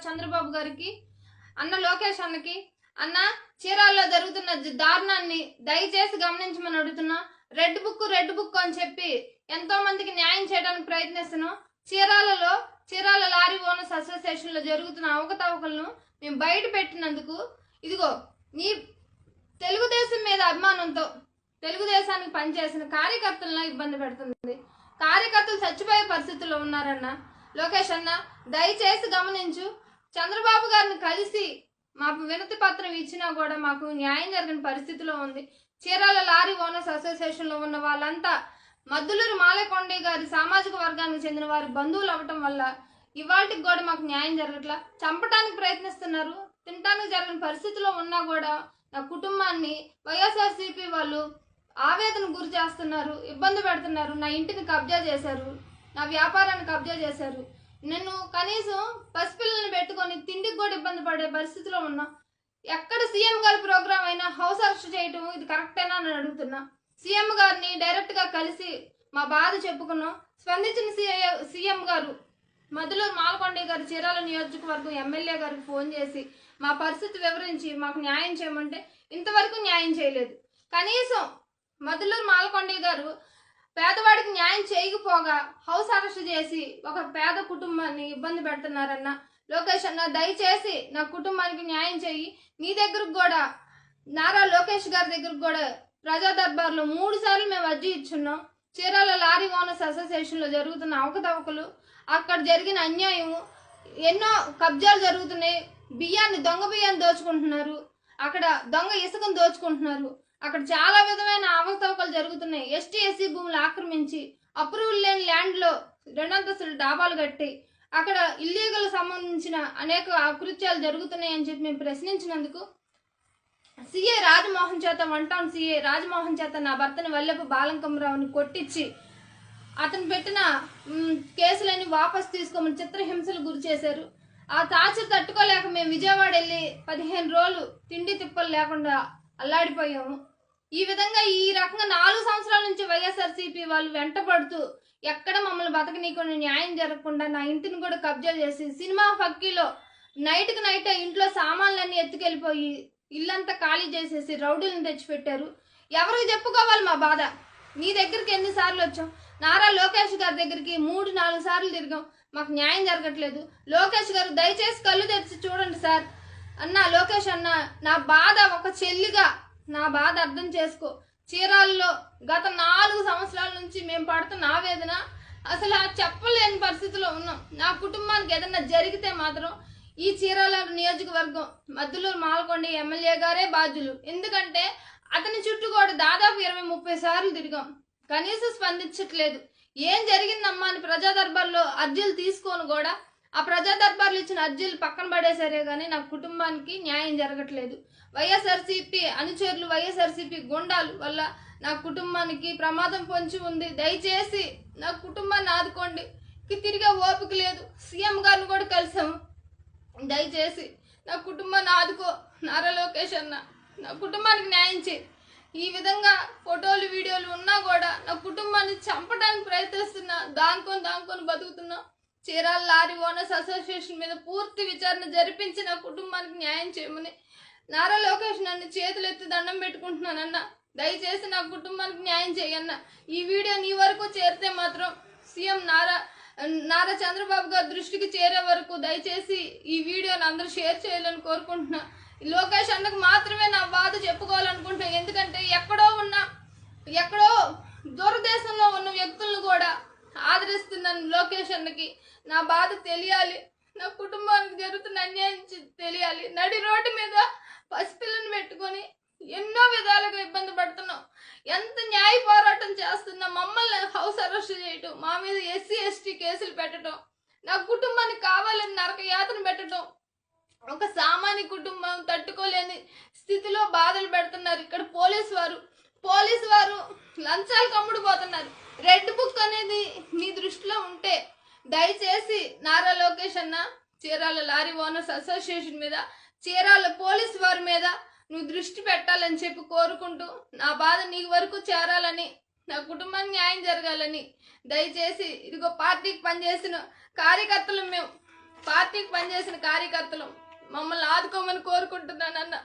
చంద్రబాబు గారికి, అన్న లోకేష్ అన్నకి, అన్న చీరాల్లో జరుగుతున్న దారుణాన్ని దయచేసి గమనించమని అడుగుతున్నా. రెడ్ బుక్ అని చెప్పి ఎంతో మందికి న్యాయం చేయడానికి ప్రయత్నిస్తున్నాం. చీరాల లారీ ఓనర్స్ అసోసియేషన్ లో జరుగుతున్న అవకతవకలను మేము బయట పెట్టినందుకు ఇదిగో నీ తెలుగుదేశం మీద అభిమానంతో తెలుగుదేశానికి పనిచేసిన కార్యకర్తలను ఇబ్బంది పెడుతుంది. కార్యకర్తలు చచ్చిపోయే పరిస్థితుల్లో ఉన్నారన్న. లోకేష్ అన్న దయచేసి గమనించు. చంద్రబాబు గారిని కలిసి మాకు వినతి పత్రం ఇచ్చినా కూడా మాకు న్యాయం జరిగిన పరిస్థితిలో ఉంది. చీరాల లారీ ఓనర్స్ అసోసియేషన్ లో ఉన్న వాళ్ళంతా మద్దులూరు మాలకొండ గారి సామాజిక వర్గానికి చెందిన వారి బంధువులు అవ్వటం వల్ల ఇవాళకి కూడా మాకు న్యాయం జరగట్లా. చంపడానికి ప్రయత్నిస్తున్నారు. తినడానికి జరిగిన పరిస్థితిలో ఉన్నా కూడా నా కుటుంబాన్ని వైఎస్ఆర్సీపీ వాళ్ళు ఆవేదన గురి చేస్తున్నారు, ఇబ్బంది పెడుతున్నారు. నా ఇంటిని కబ్జా చేశారు, నా వ్యాపారాన్ని కబ్జా చేశారు. నేను కనీసం పసిపిల్లల్ని పెట్టుకొని తిండికి కూడా ఇబ్బంది పడే పరిస్థితిలో ఉన్నా. ఎక్కడ సీఎం గారి ప్రోగ్రామ్ అయినా హౌస్ అరెస్ట్ చేయటం ఇది కరెక్టేనా అని అడుగుతున్నా. సీఎం గారిని డైరెక్ట్ గా కలిసి మా బాధ చెప్పుకున్నాం. స్పందించిన సీఎం గారు మద్దులూరు మాలకొండ గారు చీరాల నియోజకవర్గం ఎమ్మెల్యే గారికి ఫోన్ చేసి మా పరిస్థితి వివరించి మాకు న్యాయం చేయమంటే ఇంతవరకు న్యాయం చేయలేదు. కనీసం మద్దులూరు మాలకొండ గారు పేదవాడికి న్యాయం చేయకపోగా హౌస్ అరెస్ట్ చేసి ఒక పేద కుటుంబాన్ని ఇబ్బంది పెడుతున్నారన్న. లోకేష్ అన్న దయచేసి నా కుటుంబానికి న్యాయం చేయి. నీ దగ్గరకు కూడా నారా లోకేష్ గారి దగ్గరకు కూడా ప్రజా దర్బార్లో 3 సార్లు మేము అర్జీ ఇచ్చున్నాం. చీరాల లారీ ఓనర్స్ అసోసియేషన్ లో జరుగుతున్న అవకతవకలు, అక్కడ జరిగిన అన్యాయం, ఎన్నో కబ్జాలు జరుగుతున్నాయి. దొంగ బియ్యాన్ని దోచుకుంటున్నారు, అక్కడ దొంగ ఇసుకను దోచుకుంటున్నారు, అక్కడ చాలా విధమైన అవకతవకలు జరుగుతున్నాయి. ఎస్టీ ఎస్సీ భూములు ఆక్రమించి అప్రూవల్ లేని ల్యాండ్ లో 2 అంతస్తుల డాబాలు కట్టి అక్కడ ఇల్లీగల్ సంబంధించిన అనేక అకృత్యాలు జరుగుతున్నాయి అని చెప్పి మేము ప్రశ్నించినందుకు సిఏ రాజమోహన్ చేత 1 టౌన్ సిఏ రాజమోహన్ చేత నా భర్తని వల్లెపు బాలంకమరావుని కొట్టించి అతను పెట్టిన కేసులన్నీ వాపసు తీసుకోమని చిత్రహింసలు గురి చేశారు. ఆ టార్చర్ తట్టుకోలేక మేము విజయవాడ వెళ్ళి 15 రోజులు తిండి తిప్పలు లేకుండా అల్లాడిపోయాము. ఈ విధంగా ఈ రకంగా 4 సంవత్సరాల నుంచి వైఎస్ఆర్సీపీ వాళ్ళు వెంటపడుతూ ఎక్కడ మమ్మల్ని బతకనీయకుండా న్యాయం జరగకుండా నా ఇంటిని కూడా కబ్జా చేసి సినిమా ఫక్కీలో నైట్కి నైట్ ఇంట్లో సామాన్లన్నీ ఎత్తుకెళ్ళిపోయి ఇల్లంతా ఖాళీ చేసేసి రౌడీలను తెచ్చిపెట్టారు. ఎవరికి చెప్పుకోవాలి మా బాధ? నీ దగ్గరికి ఎన్నిసార్లు వచ్చాం? నారా లోకేష్ గారి దగ్గరికి 3-4 సార్లు తిరిగాం. మాకు న్యాయం జరగట్లేదు. లోకేష్ గారు దయచేసి కళ్ళు తెరిచి చూడండి సార్. అన్న లోకేష్ అన్న, నా బాధ ఒక చెల్లిగా నా బాధ అర్థం చేసుకో. చీరాల్లో గత 4 సంవత్సరాల నుంచి మేము పడుతున్న ఆవేదన అసలు చెప్పలేని పరిస్థితిలో ఉన్నాం. నా కుటుంబానికి ఏదన్నా జరిగితే మాత్రం ఈ చీరాల నియోజకవర్గం మద్దులూరు మాలకొండ ఎమ్మెల్యే గారే బాధ్యులు. ఎందుకంటే అతని చుట్టూ కూడా దాదాపు 20-30 సార్లు తిరిగాం, కనీసం స్పందించట్లేదు. ఏం జరిగిందమ్మా అని ప్రజా దర్బార్లో అర్జీలు తీసుకొని కూడా ఆ ప్రజా దర్బార్లు ఇచ్చిన అర్జీలు పక్కన పడేసరే గానీ నా కుటుంబానికి న్యాయం జరగట్లేదు. వైఎస్ఆర్సీపీ అనుచరులు, వైఎస్ఆర్సీపీ గుండాలు వల్ల నా కుటుంబానికి ప్రమాదం పొంచి ఉంది. దయచేసి నా కుటుంబాన్ని ఆదుకోండి. తిరిగే ఓపిక లేదు. సీఎం గారిని కూడా కలిసాము. దయచేసి నా కుటుంబాన్ని ఆదుకో నారా లోకేష్ అన్న. నా కుటుంబానికి న్యాయం చేయి. ఈ విధంగా ఫోటోలు వీడియోలు ఉన్నా కూడా నా కుటుంబాన్ని చంపడానికి ప్రయత్నిస్తున్నా. దానుకొని బతుకుతున్నా. చీరాల లారీ ఓనర్స్ అసోసియేషన్ మీద పూర్తి విచారణ జరిపించి నా కుటుంబానికి న్యాయం చేయమని నారా లోకేష్ నన్ను చేతులెత్తి దండం పెట్టుకుంటున్నానన్న. దయచేసి నా కుటుంబానికి న్యాయం చేయన్న. ఈ వీడియో నీ వరకు చేరితే మాత్రం సీఎం నారా చంద్రబాబు గారి దృష్టికి చేరే వరకు దయచేసి ఈ వీడియోని అందరూ షేర్ చేయాలని కోరుకుంటున్నా. లోకేష్ అన్నకు మాత్రమే నా బాధ చెప్పుకోవాలనుకుంటున్నా. ఎందుకంటే ఎక్కడో దూరదేశంలో ఉన్న వ్యక్తులను కూడా ఆదరిస్తున్నాను. లోకేష్ అన్నకి నా బాధ తెలియాలి. నా కుటుంబానికి జరుగుతున్న అన్యాయం తెలియాలి. నడి రోడ్డు మీద పసిపిల్లని పెట్టుకొని ఎన్నో విధాలుగా ఇబ్బంది పడుతున్నాం. ఎంత న్యాయ పోరాటం చేస్తున్నా మమ్మల్ని హౌస్ అరెస్ట్ చేయటం, మా మీద ఎస్సీ ఎస్టీ కేసులు పెట్టడం, నా కుటుంబానికి కావాలని నరక యాతన పెట్టడం, ఒక సామాన్య కుటుంబం తట్టుకోలేని స్థితిలో బాధలు పెడుతున్నారు. ఇక్కడ పోలీసు వారు లంచాలు కమ్ముడుపోతున్నారు. రెడ్ బుక్ అనేది మీ దృష్టిలో ఉంటే దయచేసి నారా లోకేష్ అన్న చీరాల లారీ ఓనర్స్ అసోసియేషన్ మీద, చీరాల పోలీసు వారి మీద నువ్వు దృష్టి పెట్టాలని చెప్పి కోరుకుంటూ నా బాధ నీ వరకు చేరాలని, నా కుటుంబానికి న్యాయం జరగాలని దయచేసి ఇదిగో పార్టీకి పనిచేసిన కార్యకర్తలు మేము పార్టీకి పనిచేసిన కార్యకర్తలు మమ్మల్ని ఆదుకోమని కోరుకుంటున్నానన్న.